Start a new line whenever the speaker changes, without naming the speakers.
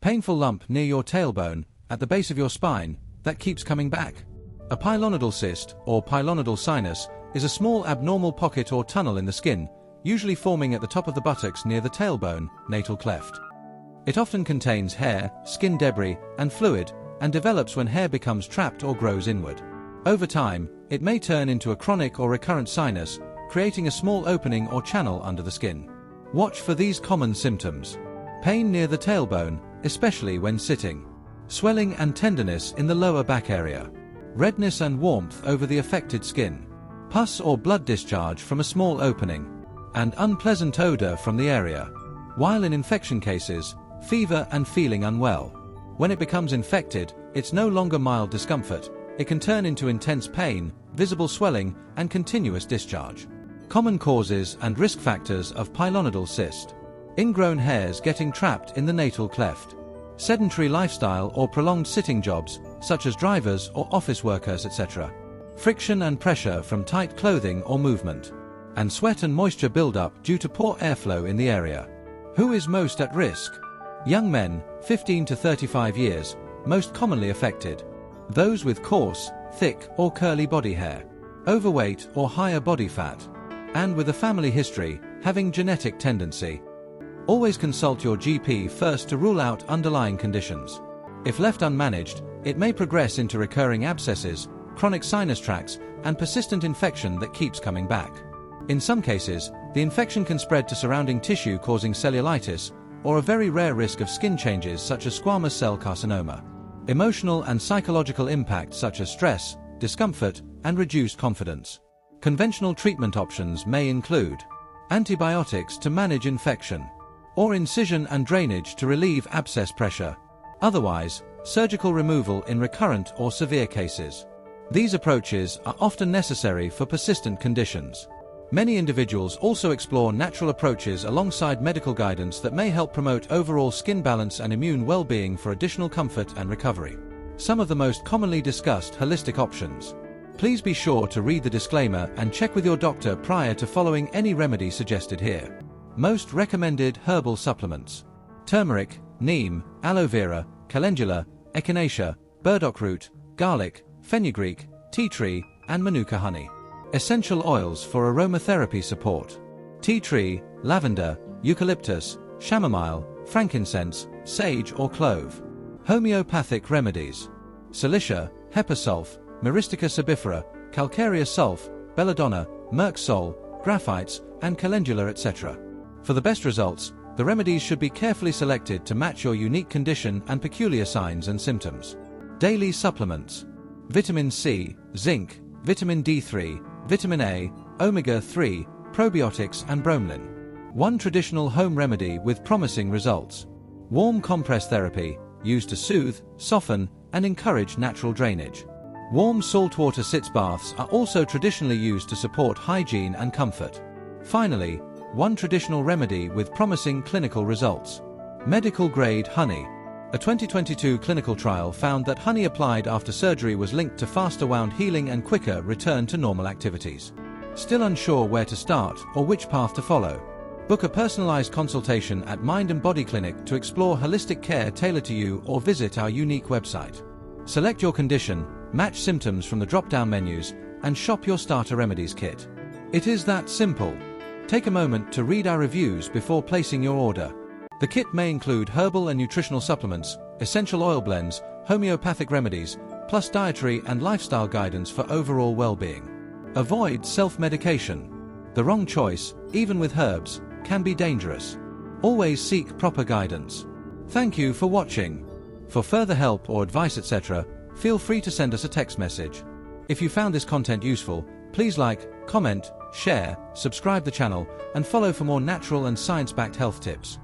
Painful lump near your tailbone, at the base of your spine, that keeps coming back. A pilonidal cyst, or pilonidal sinus, is a small abnormal pocket or tunnel in the skin, usually forming at the top of the buttocks near the tailbone, natal cleft. It often contains hair, skin debris, and fluid, and develops when hair becomes trapped or grows inward. Over time, it may turn into a chronic or recurrent sinus, creating a small opening or channel under the skin. Watch for these common symptoms. Pain near the tailbone, especially when sitting. Swelling and tenderness in the lower back area. Redness and warmth over the affected skin. Pus or blood discharge from a small opening. And unpleasant odor from the area. While in infection cases, fever and feeling unwell. When it becomes infected, it's no longer mild discomfort. It can turn into intense pain, visible swelling, and continuous discharge. Common causes and risk factors of pilonidal cyst. Ingrown hairs getting trapped in the natal cleft. Sedentary lifestyle or prolonged sitting jobs, such as drivers or office workers, etc. Friction and pressure from tight clothing or movement. And sweat and moisture buildup due to poor airflow in the area. Who is most at risk? Young men, 15 to 35 years, most commonly affected. Those with coarse, thick, or curly body hair. Overweight or higher body fat. And with a family history, having genetic tendency. Always consult your GP first to rule out underlying conditions. If left unmanaged, it may progress into recurring abscesses, chronic sinus tracts, and persistent infection that keeps coming back. In some cases, the infection can spread to surrounding tissue causing cellulitis, or a very rare risk of skin changes such as squamous cell carcinoma. Emotional and psychological impacts such as stress, discomfort, and reduced confidence. Conventional treatment options may include antibiotics to manage infection, or incision and drainage to relieve abscess pressure. Otherwise, surgical removal in recurrent or severe cases. These approaches are often necessary for persistent conditions. Many individuals also explore natural approaches alongside medical guidance that may help promote overall skin balance and immune well-being for additional comfort and recovery. Some of the most commonly discussed holistic options. Please be sure to read the disclaimer and check with your doctor prior to following any remedy suggested here. Most recommended herbal supplements. Turmeric, neem, aloe vera, calendula, echinacea, burdock root, garlic, fenugreek, tea tree, and manuka honey. Essential oils for aromatherapy support. Tea tree, lavender, eucalyptus, chamomile, frankincense, sage or clove. Homeopathic remedies. Cilicia, hepasulph, Myristica sabifera, calcarea sulph, belladonna, Merck sol, graphites, and calendula, etc. For the best results, the remedies should be carefully selected to match your unique condition and peculiar signs and symptoms. Daily supplements. Vitamin C, zinc, vitamin D3, vitamin A, omega-3, probiotics and bromelain. One traditional home remedy with promising results. Warm compress therapy, used to soothe, soften, and encourage natural drainage. Warm saltwater sitz baths are also traditionally used to support hygiene and comfort. Finally, one traditional remedy with promising clinical results. Medical-grade honey. A 2022 clinical trial found that honey applied after surgery was linked to faster wound healing and quicker return to normal activities. Still unsure where to start or which path to follow? Book a personalized consultation at Mind and Body Clinic to explore holistic care tailored to you, or visit our unique website. Select your condition, match symptoms from the drop-down menus, and shop your starter remedies kit. It is that simple. Take a moment to read our reviews before placing your order. The kit may include herbal and nutritional supplements, essential oil blends, homeopathic remedies, plus dietary and lifestyle guidance for overall well-being. Avoid self-medication. The wrong choice, even with herbs, can be dangerous. Always seek proper guidance. Thank you for watching. For further help or advice, etc., feel free to send us a text message. If you found this content useful, please like, comment, share, subscribe the channel, and follow for more natural and science-backed health tips.